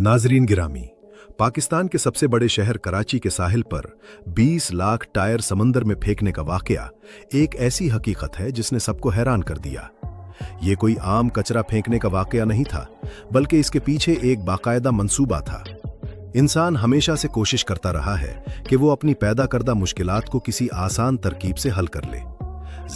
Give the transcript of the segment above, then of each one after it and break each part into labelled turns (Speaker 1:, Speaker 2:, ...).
Speaker 1: नाजरीन गिरामी, पाकिस्तान के सबसे बड़े शहर कराची के साहिल पर 20 लाख टायर समंदर में फेंकने का वाकया एक ऐसी हकीकत है जिसने सबको हैरान कर दिया। ये कोई आम कचरा फेंकने का वाकया नहीं था, बल्कि इसके पीछे एक बाकायदा मंसूबा था। इंसान हमेशा से कोशिश करता रहा है कि वो अपनी पैदा करदा मुश्किलात को किसी आसान तरकीब से हल कर ले।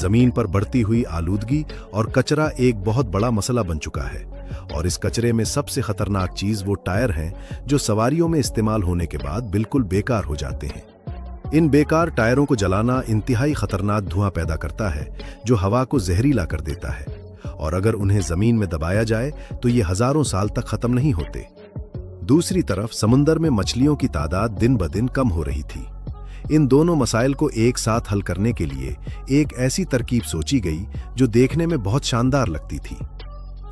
Speaker 1: जमीन पर बढ़ती हुई आलूदगी और कचरा एक बहुत बड़ा मसला बन चुका है, और इस कचरे में सबसे खतरनाक चीज वो टायर हैं जो सवारियों में इस्तेमाल होने के बाद बिल्कुल बेकार हो जाते हैं। इन बेकार टायरों को जलाना इंतहाई खतरनाक धुआं पैदा करता है जो हवा को जहरीला कर देता है, और अगर उन्हें जमीन में दबाया जाए तो ये हजारों साल तक खत्म नहीं होते। दूसरी तरफ समुंदर में मछलियों की तादाद दिन ब दिन कम हो रही थी। इन दोनों मसाइल को एक साथ हल करने के लिए एक ऐसी तरकीब सोची गई जो देखने में बहुत शानदार लगती थी।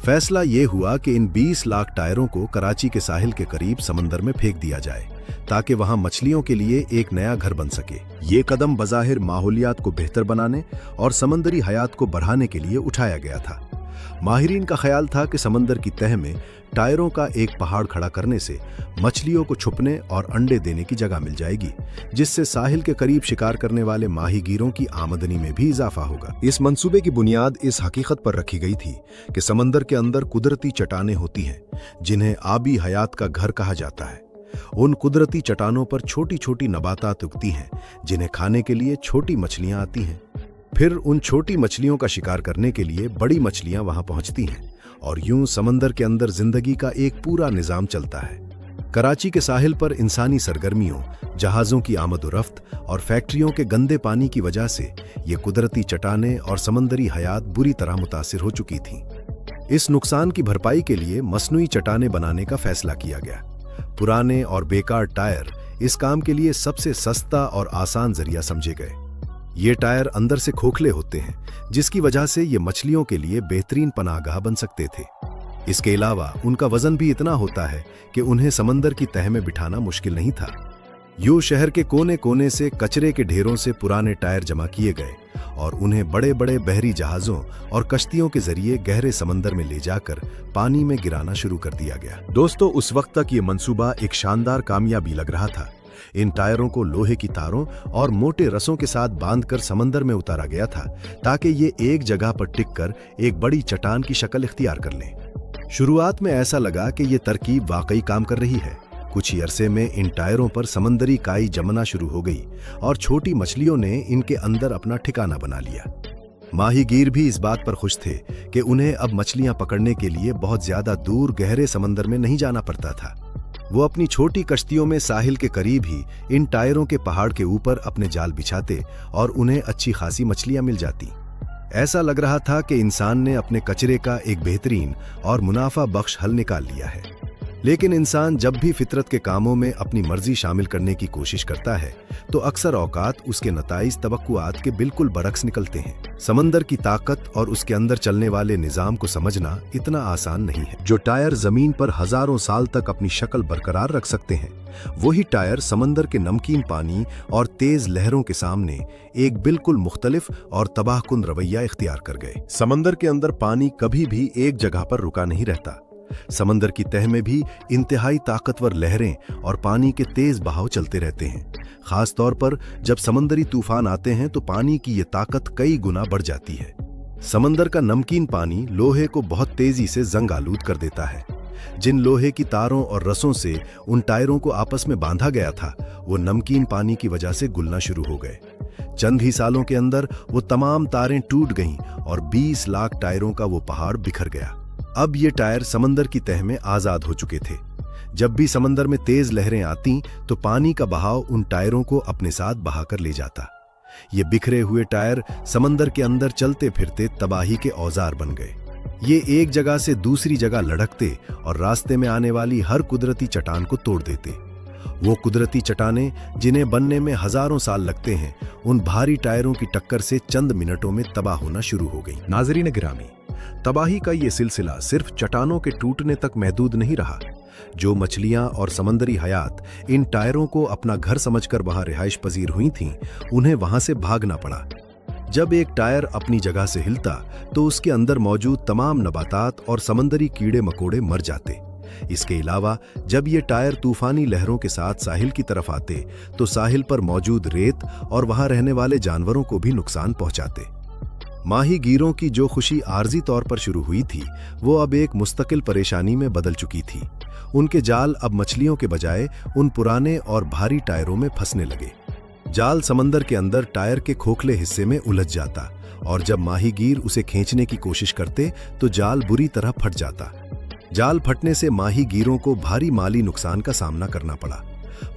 Speaker 1: फैसला ये हुआ कि इन 20 लाख टायरों को कराची के साहिल के करीब समंदर में फेंक दिया जाए ताकि वहां मछलियों के लिए एक नया घर बन सके। ये कदम बज़ाहिर माहौलियात को बेहतर बनाने और समंदरी हयात को बढ़ाने के लिए उठाया गया था। माहिरीन का ख्याल था कि समंदर की तह में टायरों का एक पहाड़ खड़ा करने से मछलियों को छुपने और अंडे देने की जगह मिल जाएगी, जिससे साहिल के करीब शिकार करने वाले माहीगीरों की आमदनी में भी इजाफा होगा। इस मंसूबे की बुनियाद इस हकीकत पर रखी गई थी कि समंदर के अंदर कुदरती चट्टानें होती हैं जिन्हें आबी हयात का घर कहा जाता है। उन कुदरती चट्टानों पर छोटी छोटी नबातात उगती हैं जिन्हें खाने के लिए छोटी मछलियां आती हैं। फिर उन छोटी मछलियों का शिकार करने के लिए बड़ी मछलियां वहां पहुंचती हैं, और यूं समंदर के अंदर जिंदगी का एक पूरा निजाम चलता है। कराची के साहिल पर इंसानी सरगर्मियों, जहाजों की आमद-ओ-रफ्त और फैक्ट्रियों के गंदे पानी की वजह से ये कुदरती चट्टानें और समंदरी हयात बुरी तरह मुतासिर हो चुकी थीं। इस नुकसान की भरपाई के लिए मसनूई चट्टानें बनाने का फैसला किया गया। पुराने और बेकार टायर इस काम के लिए सबसे सस्ता और आसान जरिया समझे गए। ये टायर अंदर से खोखले होते हैं, जिसकी वजह से ये मछलियों के लिए बेहतरीन पनाहगाह बन सकते थे। इसके अलावा उनका वजन भी इतना होता है कि उन्हें समंदर की तह में बिठाना मुश्किल नहीं था। यूं शहर के कोने कोने से कचरे के ढेरों से पुराने टायर जमा किए गए और उन्हें बड़े बड़े बहरी जहाजों और कश्तियों के जरिए गहरे समंदर में ले जाकर पानी में गिराना शुरू कर दिया गया। दोस्तों, उस वक्त तक ये मंसूबा एक शानदार कामयाबी लग रहा था। इन टायरों को लोहे की तारों और मोटे रस्सों के साथ बांधकर समंदर में उतारा गया था ताकि ये एक जगह पर टिककर एक बड़ी चट्टान की शक्ल इख्तियार कर लें। शुरुआत में ऐसा लगा कि ये तरकीब वाकई काम कर रही है। कुछ ही अरसे में इन टायरों पर समंदरी काई जमना शुरू हो गई और छोटी मछलियों ने इनके अंदर अपना ठिकाना बना लिया। माहीगीर भी इस बात पर खुश थे कि उन्हें अब मछलियां पकड़ने के लिए बहुत ज्यादा दूर गहरे समंदर में नहीं जाना पड़ता था। वो अपनी छोटी कश्तियों में साहिल के करीब ही इन टायरों के पहाड़ के ऊपर अपने जाल बिछाते और उन्हें अच्छी खासी मछलियां मिल जाती। ऐसा लग रहा था कि इंसान ने अपने कचरे का एक बेहतरीन और मुनाफा बख्श हल निकाल लिया है। लेकिन इंसान जब भी फितरत के कामों में अपनी मर्जी शामिल करने की कोशिश करता है तो अक्सर औकात उसके नताइज तवक्कुआत के बिल्कुल बरक्स निकलते हैं। समंदर की ताकत और उसके अंदर चलने वाले निजाम को समझना इतना आसान नहीं है। जो टायर जमीन पर हजारों साल तक अपनी शक्ल बरकरार रख सकते हैं, वही टायर समंदर के नमकीन पानी और तेज लहरों के सामने एक बिल्कुल मुख्तलिफ और तबाहकुन रवैया इख्तियार कर गए। समंदर के अंदर पानी कभी भी एक जगह पर रुका नहीं रहता। समंदर की तह में भी इंतहाई ताकतवर लहरें और पानी के तेज बहाव चलते रहते हैं। खास तौर पर जब समंदरी तूफान आते हैं तो पानी की ये ताकत कई गुना बढ़ जाती है। समंदर का नमकीन पानी लोहे को बहुत तेजी से जंग आलूद कर देता है। जिन लोहे की तारों और रस्सों से उन टायरों को आपस में बांधा गया था, वो नमकीन पानी की वजह से गुलना शुरू हो गए। चंद ही सालों के अंदर वो तमाम तारें टूट गईं और 20 लाख टायरों का वो पहाड़ बिखर गया। अब ये टायर समंदर की तह में आजाद हो चुके थे। जब भी समंदर में तेज लहरें आती तो पानी का बहाव उन टायरों को अपने साथ बहाकर ले जाता। ये बिखरे हुए टायर समंदर के अंदर चलते फिरते तबाही के औजार बन गए। ये एक जगह से दूसरी जगह लढ़कते और रास्ते में आने वाली हर कुदरती चट्टान को तोड़ देते। वो कुदरती चट्टानें जिन्हें बनने में हजारों साल लगते हैं, उन भारी टायरों की टक्कर से चंद मिनटों में तबाह होना शुरू हो गई। नाज़रीन गिरामी, तबाही का ये सिलसिला सिर्फ चट्टानों के टूटने तक महदूद नहीं रहा। जो मछलियां और समंदरी हयात इन टायरों को अपना घर समझकर वहां रिहाइश पजीर हुई थीं, उन्हें वहां से भागना पड़ा। जब एक टायर अपनी जगह से हिलता तो उसके अंदर मौजूद तमाम नबातात और समंदरी कीड़े मकोड़े मर जाते। इसके अलावा जब ये टायर तूफानी लहरों के साथ साहिल की तरफ आते तो साहिल पर मौजूद रेत और वहां रहने वाले जानवरों को भी नुकसान पहुंचाते। माहीगीरों की जो खुशी आर्जी तौर पर शुरू हुई थी वो अब एक मुस्तकिल परेशानी में बदल चुकी थी। उनके जाल अब मछलियों के बजाय उन पुराने और भारी टायरों में फंसने लगे। जाल समंदर के अंदर टायर के खोखले हिस्से में उलझ जाता और जब माहीगीर उसे खींचने की कोशिश करते तो जाल बुरी तरह फट जाता। जाल फटने से माहीगीरों को भारी माली नुकसान का सामना करना पड़ा।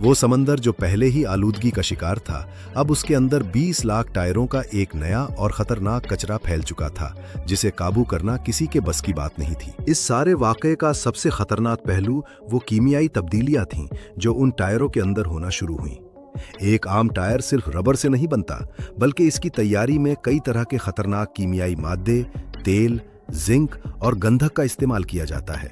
Speaker 1: वो समंदर जो पहले ही आलूदगी का शिकार था, अब उसके अंदर 20 लाख टायरों का एक नया और खतरनाक कचरा फैल चुका था, जिसे काबू करना किसी के बस की बात नहीं थी। इस सारे वाकये का सबसे खतरनाक पहलू वो कीमियाई तब्दीलियां थीं जो उन टायरों के अंदर होना शुरू हुईं। एक आम टायर सिर्फ रबर से नहीं बनता, बल्कि इसकी तैयारी में कई तरह के खतरनाक कीमियाई मादे, तेल, जिंक और गंधक का इस्तेमाल किया जाता है।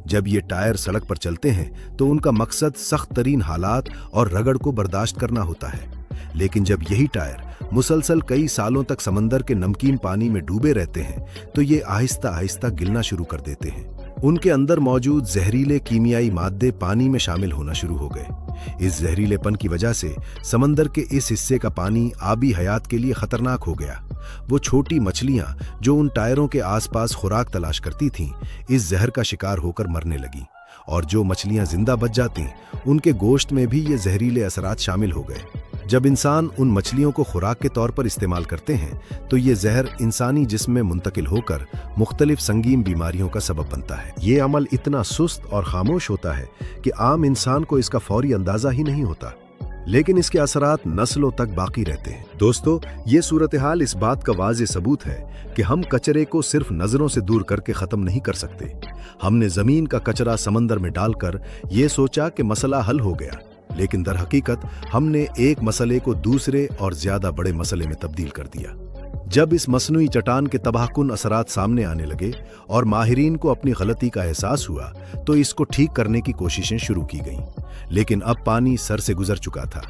Speaker 1: जब ये टायर सड़क पर चलते हैं तो उनका मकसद सख्त तरीन हालात और रगड़ को बर्दाश्त करना होता है, लेकिन जब यही टायर मुसलसल कई सालों तक समंदर के नमकीन पानी में डूबे रहते हैं तो ये आहिस्ता आहिस्ता गिलना शुरू कर देते हैं। उनके अंदर मौजूद जहरीले कीमियाई मादे पानी में शामिल होना शुरू हो गए। इस जहरीलेपन की वजह से समंदर के इस हिस्से का पानी आबी हयात के लिए खतरनाक हो गया। वो छोटी मछलियां जो उन टायरों के आसपास खुराक तलाश करती थीं, इस जहर का शिकार होकर मरने लगी, और जो मछलियां जिंदा बच जाती उनके गोश्त में भी ये जहरीले असरात शामिल हो गए। जब इंसान उन मछलियों को खुराक के तौर पर इस्तेमाल करते हैं तो ये जहर इंसानी जिस्म में मुंतकिल होकर मुख्तलिफ संगीन बीमारियों का सबब बनता है। ये अमल इतना सुस्त और खामोश होता है कि आम इंसान को इसका फौरी अंदाजा ही नहीं होता, लेकिन इसके असरात नस्लों तक बाकी रहते हैं। दोस्तों, ये सूरत हाल इस बात का वाज़े सबूत है कि हम कचरे को सिर्फ नजरों से दूर करके खत्म नहीं कर सकते। हमने जमीन का कचरा समंदर में डालकर ये सोचा कि मसला हल हो गया, लेकिन दर हकीकत हमने एक मसले को दूसरे और ज्यादा बड़े मसले में तब्दील कर दिया। जब इस मसनूई चट्टान के तबाहकुन असरात सामने आने लगे और माहिरीन को अपनी गलती का एहसास हुआ तो इसको ठीक करने की कोशिशें शुरू की गईं, लेकिन अब पानी सर से गुजर चुका था।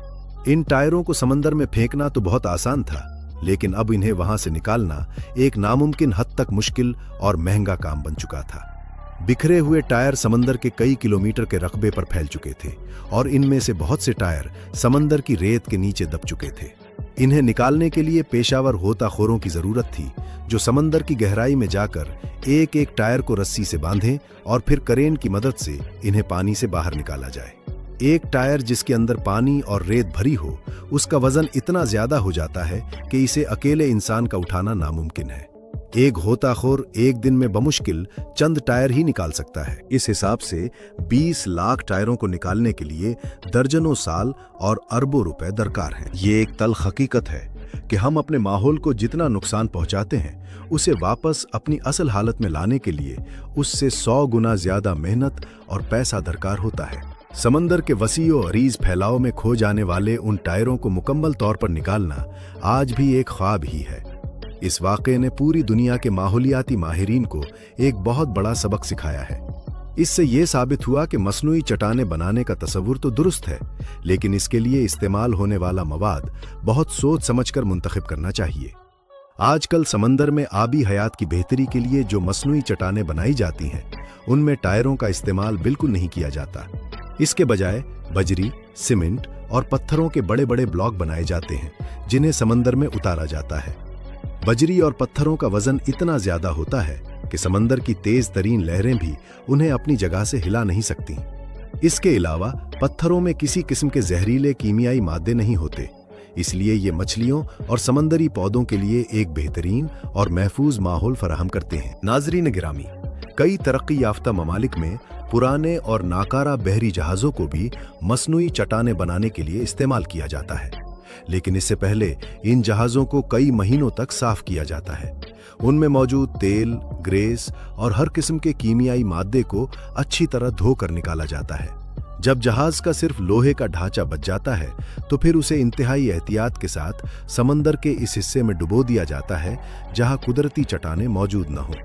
Speaker 1: इन टायरों को समंदर में फेंकना तो बहुत आसान था, लेकिन अब इन्हें वहां से निकालना एक नामुमकिन हद तक मुश्किल और महंगा काम बन चुका था। बिखरे हुए टायर समंदर के कई किलोमीटर के रकबे पर फैल चुके थे और इनमें से बहुत से टायर समंदर की रेत के नीचे दब चुके थे। इन्हें निकालने के लिए पेशावर गोताखोरों की जरूरत थी जो समंदर की गहराई में जाकर एक एक टायर को रस्सी से बांधें और फिर क्रेन की मदद से इन्हें पानी से बाहर निकाला जाए। एक टायर जिसके अंदर पानी और रेत भरी हो, उसका वजन इतना ज्यादा हो जाता है कि इसे अकेले इंसान का उठाना नामुमकिन है। एक गोताखोर एक दिन में बमुश्किल चंद टायर ही निकाल सकता है। इस हिसाब से 20 लाख टायरों को निकालने के लिए दर्जनों साल और अरबों रुपए दरकार हैं। ये एक तल्ख हकीकत है कि हम अपने माहौल को जितना नुकसान पहुंचाते हैं, उसे वापस अपनी असल हालत में लाने के लिए उससे 100 गुना ज्यादा मेहनत और पैसा दरकार होता है। समंदर के वसी और अरीज फैलाव में खो जाने वाले उन टायरों को मुकम्मल तौर पर निकालना आज भी एक ख्वाब ही है। इस वाक़े ने पूरी दुनिया के माहौलियाती माहिरीन को एक बहुत बड़ा सबक सिखाया है। इससे यह साबित हुआ कि मसनूई चट्टानें बनाने का तस्वुर तो दुरुस्त है, लेकिन इसके लिए इस्तेमाल होने वाला मवाद बहुत सोच समझकर मुंतखब करना चाहिए। आजकल समंदर में आबी हयात की बेहतरी के लिए जो मसनूई चट्टानें बनाई जाती हैं, उनमें टायरों का इस्तेमाल बिल्कुल नहीं किया जाता। इसके बजाय बजरी, सीमेंट और पत्थरों के बड़े बड़े ब्लॉक बनाए जाते हैं जिन्हें समंदर में उतारा जाता है। बजरी और पत्थरों का वजन इतना ज्यादा होता है कि समंदर की तेज तरीन लहरें भी उन्हें अपनी जगह से हिला नहीं सकती। इसके अलावा पत्थरों में किसी किस्म के जहरीले कीमियाई मादे नहीं होते, इसलिए ये मछलियों और समंदरी पौधों के लिए एक बेहतरीन और महफूज माहौल फराहम करते हैं। नाजरीन गिरामी, कई तरक्की याफ्ता ममालिक में पुराने और नाकारा बहरी जहाजों को भी मसनूई चट्टानें बनाने के लिए इस्तेमाल किया जाता है, लेकिन इससे पहले इन जहाजों को कई महीनों तक साफ किया जाता है। उनमें मौजूद तेल, ग्रेस और हर किस्म के कीमियाई मादे को अच्छी तरह धोकर निकाला जाता है। जब जहाज का सिर्फ लोहे का ढांचा बच जाता है तो फिर उसे इंतहाई एहतियात के साथ समंदर के इस हिस्से में डुबो दिया जाता है जहां कुदरती चट्टानें मौजूद न हो।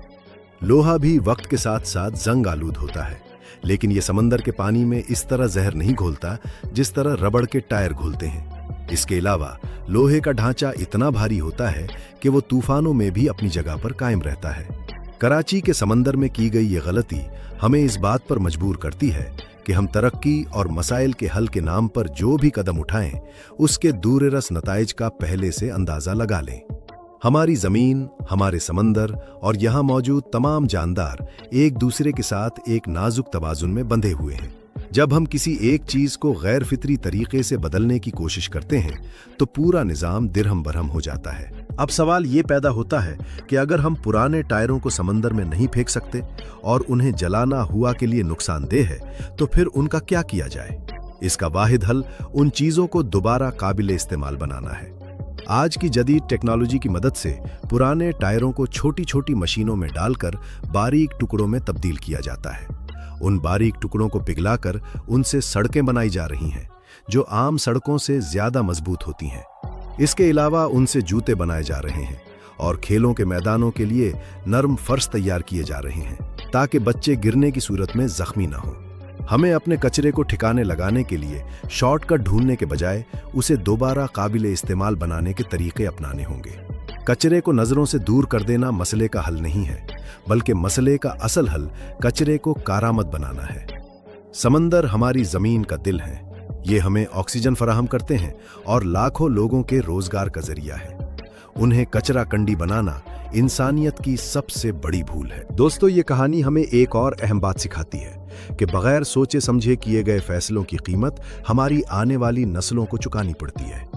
Speaker 1: लोहा भी वक्त के साथ साथ जंग आलूद होता है, लेकिन ये समंदर के पानी में इस तरह जहर नहीं घोलता जिस तरह रबड़ के टायर घोलते हैं। इसके अलावा लोहे का ढांचा इतना भारी होता है कि वो तूफानों में भी अपनी जगह पर कायम रहता है। कराची के समंदर में की गई ये गलती हमें इस बात पर मजबूर करती है कि हम तरक्की और मसाइल के हल के नाम पर जो भी कदम उठाएं, उसके दूररस नताइज का पहले से अंदाजा लगा लें। हमारी जमीन, हमारे समंदर और यहाँ मौजूद तमाम जानदार एक दूसरे के साथ एक नाजुक तवाजुन में बंधे हुए हैं। जब हम किसी एक चीज को गैर फितरी तरीके से बदलने की कोशिश करते हैं तो पूरा निजाम दिरहम बरहम हो जाता है। अब सवाल ये पैदा होता है कि अगर हम पुराने टायरों को समंदर में नहीं फेंक सकते और उन्हें जलाना हुआ के लिए नुकसानदेह है, तो फिर उनका क्या किया जाए? इसका वाहिद हल उन चीजों को दोबारा काबिले इस्तेमाल बनाना है। आज की जदीद टेक्नोलॉजी की मदद से पुराने टायरों को छोटी छोटी मशीनों में डालकर बारीक टुकड़ों में तब्दील किया जाता है। उन बारीक टुकड़ों को पिघलाकर उनसे सड़कें बनाई जा रही हैं, जो आम सड़कों से ज्यादा मजबूत होती हैं। इसके अलावा उनसे जूते बनाए जा रहे हैं और खेलों के मैदानों के लिए नरम फर्श तैयार किए जा रहे हैं, ताकि बच्चे गिरने की सूरत में जख्मी ना हो। हमें अपने कचरे को ठिकाने लगाने के लिए शॉर्टकट ढूंढने के बजाय उसे दोबारा काबिले इस्तेमाल बनाने के तरीके अपनाने होंगे। कचरे को नजरों से दूर कर देना मसले का हल नहीं है, बल्कि मसले का असल हल कचरे को कारामद बनाना है। समंदर हमारी जमीन का दिल है। ये हमें ऑक्सीजन फराहम करते हैं और लाखों लोगों के रोजगार का जरिया है। उन्हें कचरा कंडी बनाना इंसानियत की सबसे बड़ी भूल है। दोस्तों, ये कहानी हमें एक और अहम बात सिखाती है कि बगैर सोचे समझे किए गए फैसलों की कीमत हमारी आने वाली नस्लों को चुकानी पड़ती है।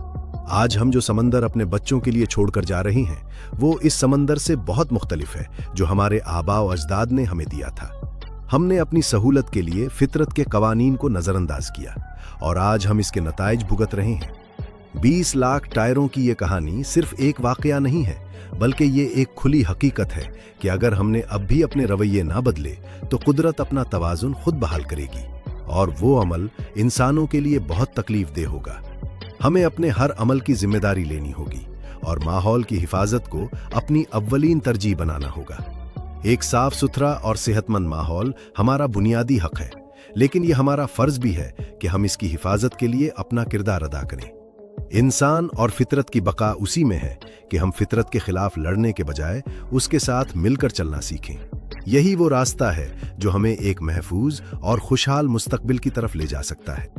Speaker 1: आज हम जो समंदर अपने बच्चों के लिए छोड़कर जा रहे हैं, वो इस समंदर से बहुत मुख्तलिफ है जो हमारे आबा और अजदाद ने हमें दिया था। हमने अपनी सहूलत के लिए फितरत के कवानीन को नजरअंदाज किया और आज हम इसके नताइज भुगत रहे हैं। 20 लाख टायरों की ये कहानी सिर्फ एक वाकया नहीं है, बल्कि ये एक खुली हकीकत है कि अगर हमने अब भी अपने रवैये ना बदले तो कुदरत अपना तवाजुन खुद बहाल करेगी और वो अमल इंसानों के लिए बहुत तकलीफदेह होगा। हमें अपने हर अमल की जिम्मेदारी लेनी होगी और माहौल की हिफाजत को अपनी अव्वलीन तरजीह बनाना होगा। एक साफ सुथरा और सेहतमंद माहौल हमारा बुनियादी हक है, लेकिन यह हमारा फर्ज भी है कि हम इसकी हिफाजत के लिए अपना किरदार अदा करें। इंसान और फितरत की बका उसी में है कि हम फितरत के खिलाफ लड़ने के बजाय उसके साथ मिलकर चलना सीखें। यही वो रास्ता है जो हमें एक महफूज और खुशहाल मुस्तकबिल की तरफ ले जा सकता है।